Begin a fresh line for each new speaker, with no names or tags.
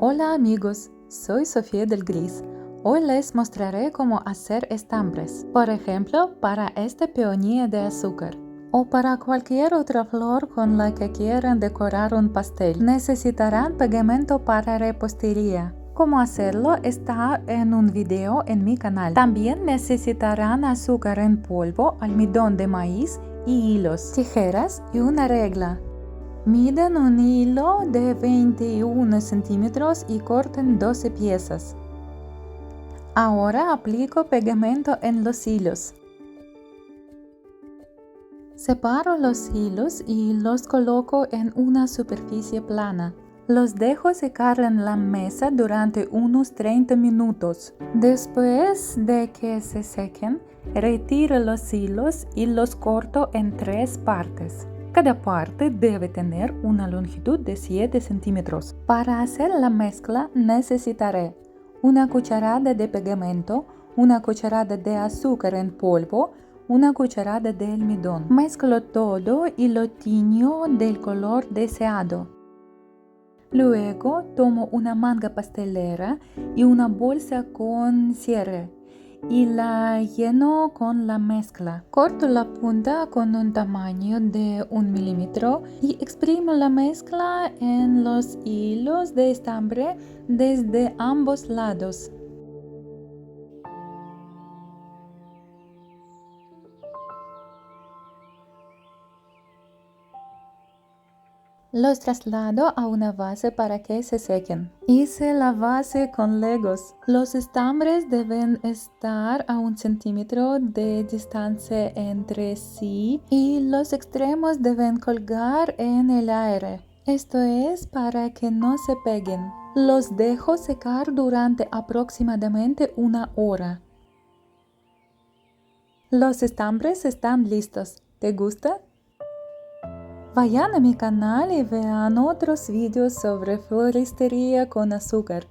Hola amigos, soy Sofía del Gris. Hoy les mostraré cómo hacer estambres, por ejemplo, para esta peonía de azúcar o para cualquier otra flor con la que quieran decorar un pastel. Necesitarán pegamento para repostería. Cómo hacerlo está en un video en mi canal. También necesitarán azúcar en polvo, almidón de maíz y hilos, tijeras y una regla. Miden un hilo de 21 centímetros y corten 12 piezas. Ahora aplico pegamento en los hilos. Separo los hilos y los coloco en una superficie plana. Los dejo secar en la mesa durante unos 30 minutos. Después de que se sequen, retiro los hilos y los corto en 3 partes. Cada parte debe tener una longitud de 7 centímetros. Para hacer la mezcla necesitaré una cucharada de pegamento, una cucharada de azúcar en polvo, una cucharada de almidón. Mezclo todo y lo tiño del color deseado. Luego tomo una manga pastelera y una bolsa con cierre y la lleno con la mezcla. Corto la punta con un tamaño de 1 milímetro y exprimo la mezcla en los hilos de estambre desde ambos lados. Los traslado a una base para que se sequen. Hice la base con legos. Los estambres deben estar a 1 centímetro de distancia entre sí y los extremos deben colgar en el aire. Esto es para que no se peguen. Los dejo secar durante aproximadamente 1 hora. Los estambres están listos. ¿Te gusta? Vayan a mi canal y vean otros vídeos sobre floristería con azúcar.